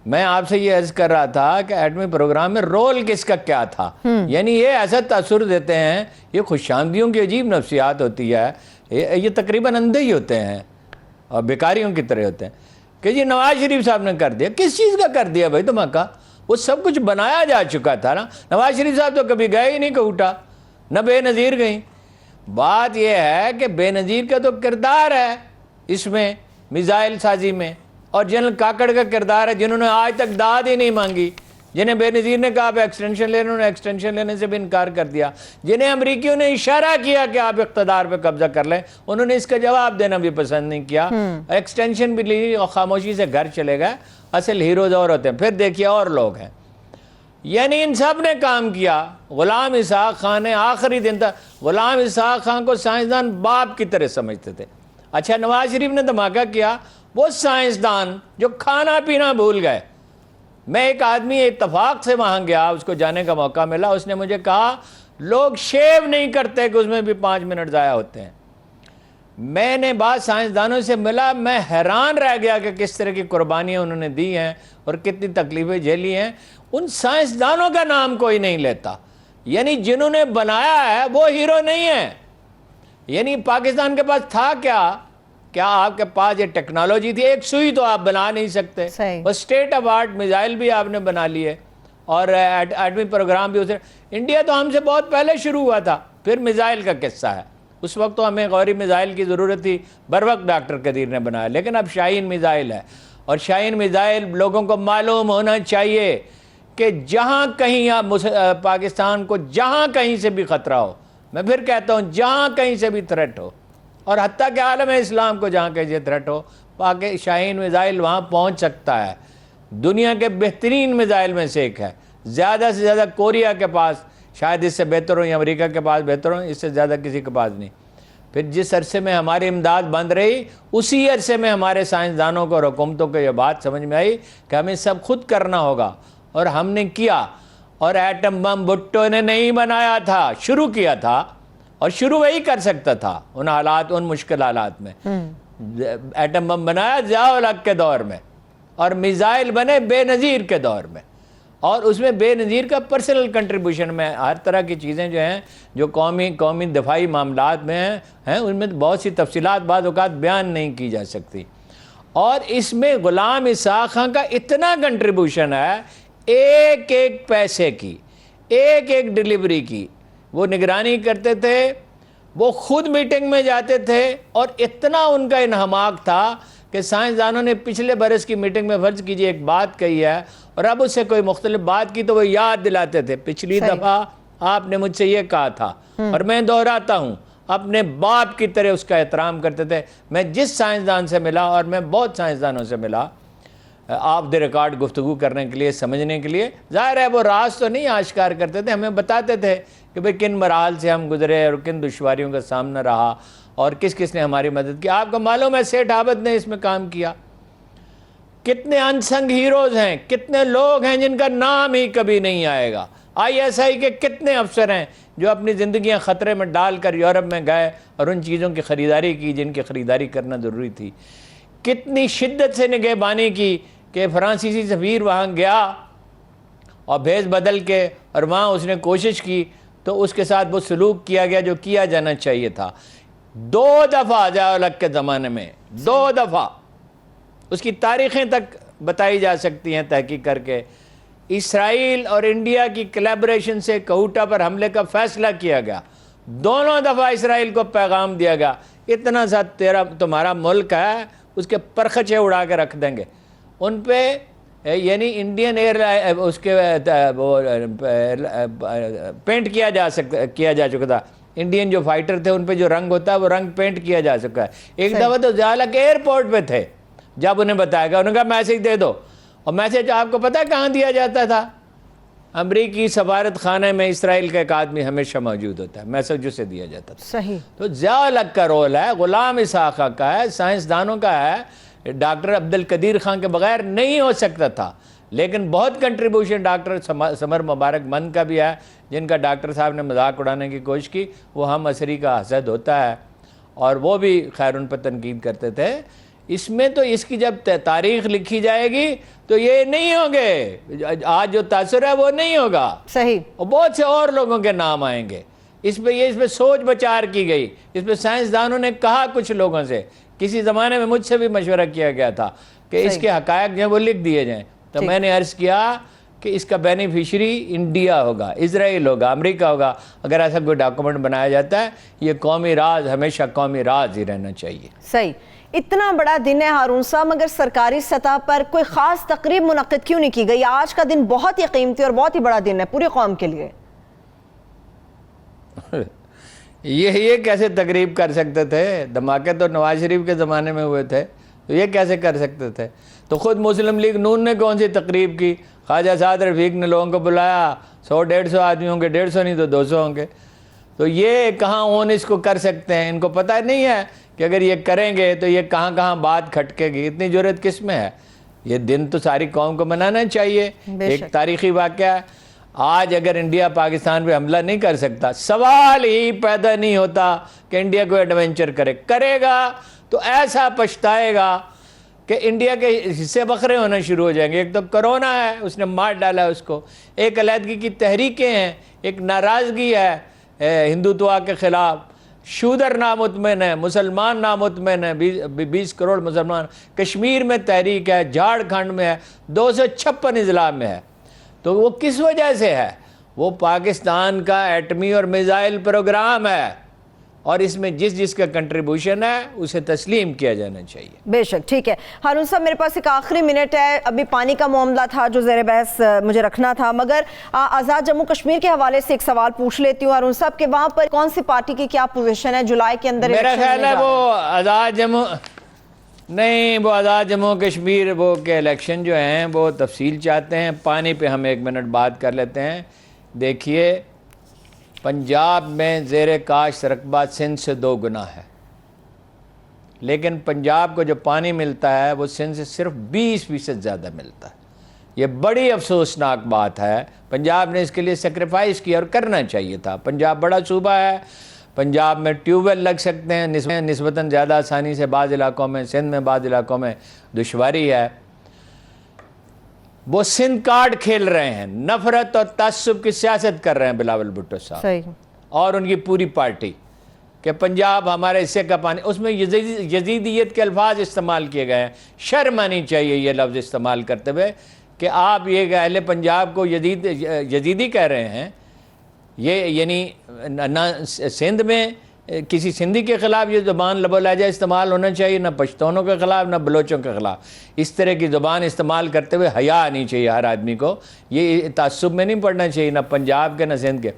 A: میں آپ سے یہ عرض کر رہا تھا کہ ایٹمی پروگرام میں رول کس کا کیا تھا، یعنی یہ ایسا تاثر دیتے ہیں، یہ خوش آمدیوں کی عجیب نفسیات ہوتی ہے، یہ تقریباً اندھے ہی ہوتے ہیں اور بیکاریوں کی طرح ہوتے ہیں کہ جی نواز شریف صاحب نے کر دیا۔ کس چیز کا کر دیا بھائی دھماکہ؟ وہ سب کچھ بنایا جا چکا تھا نا۔ نواز شریف صاحب تو کبھی گئے ہی نہیں کوٹا، نہ بے نظیر گئیں۔ بات یہ ہے کہ بے نظیر کا تو کردار ہے اس میں، میزائل سازی میں، اور جنرل کاکڑ کا کردار ہے جنہوں نے آج تک داد ہی نہیں مانگی، جنہیں بے نظیر نے کہا آپ ایکسٹینشن لے، انہوں نے ایکسٹینشن لینے سے بھی انکار کر دیا، جنہیں امریکیوں نے اشارہ کیا کہ آپ اقتدار پہ قبضہ کر لیں، انہوں نے اس کا جواب دینا بھی پسند نہیں کیا، ایکسٹینشن بھی لی اور خاموشی سے گھر چلے گئے۔ اصل ہیروز اور ہوتے ہیں۔ پھر دیکھیے اور لوگ ہیں، یعنی ان سب نے کام کیا۔ غلام اسحاق خان نے آخری دن تک، غلام اسحاق خان کو سائنسدان باپ کی طرح سمجھتے تھے۔ اچھا نواز شریف نے دھماکہ کیا، وہ سائنسدان جو کھانا پینا بھول گئے۔ میں ایک آدمی اتفاق سے وہاں گیا، اس کو جانے کا موقع ملا، اس نے مجھے کہا لوگ شیو نہیں کرتے کہ اس میں بھی 5 منٹ ضائع ہوتے ہیں۔ میں نے بعض سائنسدانوں سے ملا، میں حیران رہ گیا کہ کس طرح کی قربانیاں انہوں نے دی ہیں اور کتنی تکلیفیں جھیلی ہیں۔ ان سائنسدانوں کا نام کوئی نہیں لیتا، یعنی جنہوں نے بنایا ہے وہ ہیرو نہیں ہے۔ یعنی پاکستان کے پاس تھا کیا آپ کے پاس یہ ٹیکنالوجی تھی؟ ایک سوئی تو آپ بنا نہیں سکتے، بس اسٹیٹ آف آرٹ میزائل بھی آپ نے بنا لیے اور ایٹمی پروگرام بھی اسے، انڈیا تو ہم سے بہت پہلے شروع ہوا تھا۔ پھر میزائل کا قصہ ہے، اس وقت تو ہمیں غوری میزائل کی ضرورت تھی، بر وقت ڈاکٹر قدیر نے بنایا، لیکن اب شاہین میزائل ہے، اور شاہین میزائل لوگوں کو معلوم ہونا چاہیے کہ جہاں کہیں پاکستان کو جہاں کہیں سے بھی خطرہ ہو، میں پھر کہتا ہوں جہاں کہیں سے بھی تھریٹ ہو، اور حتیٰ کہ عالم اسلام کو جہاں کہیں سے تھریٹ ہو، شاہین میزائل وہاں پہنچ سکتا ہے۔ دنیا کے بہترین میزائل میں سے ایک ہے، زیادہ سے زیادہ کوریا کے پاس، شاید اس سے بہتر ہو، یا امریکہ کے پاس بہتر ہو، اس سے زیادہ کسی کے پاس نہیں۔ پھر جس عرصے میں ہماری امداد بند رہی، اسی عرصے میں ہمارے سائنسدانوں کو اور حکومتوں کو یہ بات سمجھ میں آئی کہ ہمیں سب خود کرنا ہوگا، اور ہم نے کیا۔ اور ایٹم بم بھٹو نے نہیں بنایا تھا، شروع کیا تھا، اور شروع وہی کر سکتا تھا ان حالات، ان مشکل حالات میں۔ ایٹم بم بنایا ضیاء الحق کے دور میں، اور میزائل بنے بے نظیر کے دور میں، اور اس میں بے نظیر کا پرسنل کنٹریبیوشن میں ہر طرح کی چیزیں جو ہیں جو قومی دفاعی معاملات میں ہیں، ان میں بہت سی تفصیلات بعض اوقات بیان نہیں کی جا سکتی۔ اور اس میں غلام اسحاق خان کا اتنا کنٹریبیوشن ہے، ایک ایک پیسے کی، ایک ایک ڈیلیوری کی وہ نگرانی کرتے تھے، وہ خود میٹنگ میں جاتے تھے، اور اتنا ان کا انہماک تھا کہ سائنسدانوں نے پچھلے برس کی میٹنگ میں فرض کیجئے ایک بات کہی ہے، اور اب اس سے کوئی مختلف بات کی تو وہ یاد دلاتے تھے پچھلی دفعہ آپ نے مجھ سے یہ کہا تھا، اور میں دہراتا ہوں، اپنے باپ کی طرح اس کا احترام کرتے تھے۔ میں جس سائنسدان سے ملا، اور میں بہت سائنسدانوں سے ملا آف دی ریکارڈ گفتگو کرنے کے لیے، سمجھنے کے لیے، ظاہر ہے وہ راز تو نہیں آشکار کرتے تھے، ہمیں بتاتے تھے کہ بھئی کن مراحل سے ہم گزرے اور کن دشواریوں کا سامنا رہا اور کس کس نے ہماری مدد کی۔ آپ کو معلوم ہے سیٹھ عابد نے اس میں کام کیا۔ کتنے انسنگ ہیروز ہیں، کتنے لوگ ہیں جن کا نام ہی کبھی نہیں آئے گا۔ ISI کے کتنے افسر ہیں جو اپنی زندگیاں خطرے میں ڈال کر یورپ میں گئے اور ان چیزوں کی خریداری کی جن کی خریداری کرنا ضروری تھی۔ کتنی شدت سے نگہبانی کی کہ فرانسیسی سفیر وہاں گیا اور بھیس بدل کے، اور وہاں اس نے کوشش کی تو اس کے ساتھ وہ سلوک کیا گیا جو کیا جانا چاہیے تھا۔ 2 دفعہ ضیاء الحق کے زمانے میں، 2 دفعہ، اس کی تاریخیں تک بتائی جا سکتی ہیں تحقیق کر کے، اسرائیل اور انڈیا کی کلیبریشن سے کوٹا پر حملے کا فیصلہ کیا گیا۔ دونوں دفعہ اسرائیل کو پیغام دیا گیا اتنا سا تمہارا ملک ہے، اس کے پرخچے اڑا کے رکھ دیں گے۔ ان پہ یعنی انڈین ایئر اس کے پینٹ کیا جا چکا تھا، انڈین جو فائٹر تھے ان پہ جو رنگ ہوتا ہے وہ رنگ پینٹ کیا جا چکا ہے۔ ایک دفعہ تو ضیاء الحق ایئرپورٹ پہ تھے، جب انہیں بتایا گیا، انہوں نے کہا میسیج دے دو، اور میسیج آپ کو پتہ ہے کہاں دیا جاتا تھا؟ امریکی سفارت خانے میں اسرائیل کا ایک آدمی ہمیشہ موجود ہوتا ہے، میسیج اسے دیا جاتا تھا۔
B: صحیح۔
A: تو ضیاء الحق کا رول ہے، غلام اسحاق کا ہے، سائنسدانوں کا ہے، ڈاکٹر عبدالقدیر خان کے بغیر نہیں ہو سکتا تھا۔ لیکن بہت کنٹریبیوشن ڈاکٹر سمر مبارک مند کا بھی ہے، جن کا ڈاکٹر صاحب نے مذاق اڑانے کی کوشش کی، وہ ہم عصری کا حسد ہوتا ہے، اور وہ بھی خیر ان پر تنقید کرتے تھے۔ اس میں تو اس کی جب تاریخ لکھی جائے گی تو یہ نہیں ہوں گے، آج جو تاثر ہے وہ نہیں ہوگا،
B: صحیح،
A: اور بہت سے اور لوگوں کے نام آئیں گے۔ اس پہ سوچ بچار کی گئی، اس پہ سائنسدانوں نے کہا کچھ لوگوں سے، کسی زمانے میں مجھ سے بھی مشورہ کیا گیا تھا کہ اس کے حقائق جو ہیں وہ لکھ دیے جائیں، تو میں نے عرض کیا کہ اس کا بینیفیشری انڈیا ہوگا، اسرائیل ہوگا، امریکہ ہوگا۔ اگر ایسا کوئی ڈاکومنٹ بنایا جاتا ہے، یہ قومی راز ہمیشہ قومی راز ہی رہنا چاہیے۔
B: صحیح۔ اتنا بڑا دن ہے ہارون صاحب، مگر سرکاری سطح پر کوئی خاص تقریب منعقد کیوں نہیں کی گئی؟ آج کا دن بہت ہی قیمتی اور بہت ہی بڑا دن ہے پوری قوم کے لیے۔
A: یہ کیسے تقریب کر سکتے تھے؟ دھماکے تو نواز شریف کے زمانے میں ہوئے تھے، تو یہ کیسے کر سکتے تھے؟ تو خود مسلم لیگ نون نے کون سی تقریب کی؟ خواجہ سعد رفیق نے لوگوں کو بلایا، 100-150 آدمی ہوں گے، 150 نہیں تو 200 ہوں گے، تو یہ کہاں اون اس کو کر سکتے ہیں؟ ان کو پتہ نہیں ہے کہ اگر یہ کریں گے تو یہ کہاں کہاں بات کھٹکے گی، اتنی جرأت کس میں ہے؟ یہ دن تو ساری قوم کو منانا چاہیے، ایک تاریخی واقعہ ہے۔ آج اگر انڈیا پاکستان پہ حملہ نہیں کر سکتا، سوال ہی پیدا نہیں ہوتا کہ انڈیا کو ایڈونچر کرے گا تو ایسا پچھتائے گا کہ انڈیا کے حصے بکھرے ہونا شروع ہو جائیں گے۔ ایک تو کرونا ہے، اس نے مار ڈالا اس کو، ایک علیحدگی کی تحریکیں ہیں، ایک ناراضگی ہے ہندوتوا کے خلاف، شودر نامطمئن ہے، مسلمان نامطمئن ہے، 20 کروڑ مسلمان، کشمیر میں تحریک ہے، جھارکھنڈ میں ہے، 256 اضلاع میں ہے۔ تو وہ کس وجہ سے ہے؟ وہ پاکستان کا ایٹمی اور میزائل پروگرام ہے، اور اس میں جس کا کنٹریبیوشن ہے اسے تسلیم کیا جانا چاہیے۔
B: بے شک، ٹھیک ہے ہارون صاحب، میرے پاس ایک آخری منٹ ہے، ابھی پانی کا معاملہ تھا جو زیر بحث مجھے رکھنا تھا، مگر آزاد جموں کشمیر کے حوالے سے ایک سوال پوچھ لیتی ہوں ہارون صاحب کہ وہاں پر کون سی پارٹی کی کیا پوزیشن ہے جولائی کے اندر؟
A: میرا خیال ہے وہ آزاد جموں نہیں، وہ آزاد جموں کشمیر وہ کے الیکشن جو ہیں وہ تفصیل چاہتے ہیں۔ پانی پہ ہم 1 منٹ بات کر لیتے ہیں۔ دیکھیے، پنجاب میں زیر کاشت رقبہ سندھ سے 2 گنا ہے، لیکن پنجاب کو جو پانی ملتا ہے وہ سندھ سے صرف 20% زیادہ ملتا ہے۔ یہ بڑی افسوسناک بات ہے۔ پنجاب نے اس کے لیے سیکریفائس کیا اور کرنا چاہیے تھا۔ پنجاب بڑا صوبہ ہے، پنجاب میں ٹیوب ویل لگ سکتے ہیں نسبتاً زیادہ آسانی سے، بعض علاقوں میں، سندھ میں بعض علاقوں میں دشواری ہے۔ وہ سندھ کارڈ کھیل رہے ہیں، نفرت اور تعصب کی سیاست کر رہے ہیں بلاول بھٹو صاحب اور ان کی پوری پارٹی، کہ پنجاب ہمارے حصے کا پانی، اس میں یزیدیت کے الفاظ استعمال کیے گئے ہیں۔ شرم آنی چاہیے یہ لفظ استعمال کرتے ہوئے کہ آپ یہ اہل پنجاب کو یزیدی کہہ رہے ہیں۔ یہ یعنی نہ سندھ میں کسی سندھی کے خلاف یہ زبان لب و لہجہ استعمال ہونا چاہیے، نہ پشتونوں کے خلاف، نہ بلوچوں کے خلاف۔ اس طرح کی زبان استعمال کرتے ہوئے حیا آنی چاہیے ہر آدمی کو، یہ تعصب میں نہیں پڑھنا چاہیے، نہ پنجاب کے نہ سندھ کے۔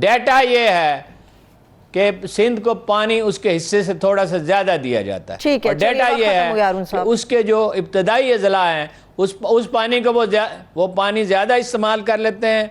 A: ڈیٹا یہ ہے کہ سندھ کو پانی اس کے حصے سے تھوڑا سا زیادہ دیا جاتا ہے، اور ڈیٹا یہ ہے کہ اس کے جو ابتدائی اضلاع ہیں اس پانی کو وہ پانی زیادہ استعمال کر لیتے ہیں،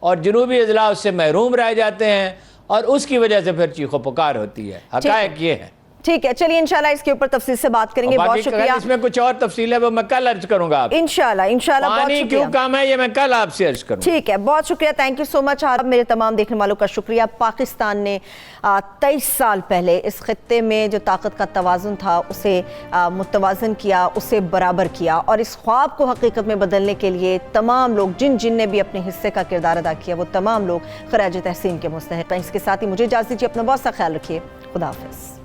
A: اور جنوبی اضلاع اس سے محروم رہ جاتے ہیں، اور اس کی وجہ سے پھر چیخ و پکار ہوتی ہے۔ حقائق یہ ہے۔
B: ٹھیک ہے، چلیے انشاءاللہ اس کے اوپر تفصیل سے بات کریں گے۔ بہت شکریہ۔
A: اس میں کچھ اور تفصیل ہے وہ میں کل عرض کروں گا آپ
B: انشاءاللہ
A: پانی کیوں کام ہے، یہ میں کل آپ سے عرض کروں گا۔
B: ٹھیک ہے، بہت شکریہ، تھینک یو سو مچ۔ میرے تمام دیکھنے والوں کا شکریہ۔ پاکستان نے 23 سال پہلے اس خطے میں جو طاقت کا توازن تھا اسے متوازن کیا، اسے برابر کیا، اور اس خواب کو حقیقت میں بدلنے کے لیے تمام لوگ جن نے بھی اپنے حصے کا کردار ادا کیا وہ تمام لوگ خراج تحسین کے مستحق ہیں۔ اس کے ساتھ ہی مجھے اجازت دیجیے، اپنا بہت سا خیال رکھیے، خدا حافظ۔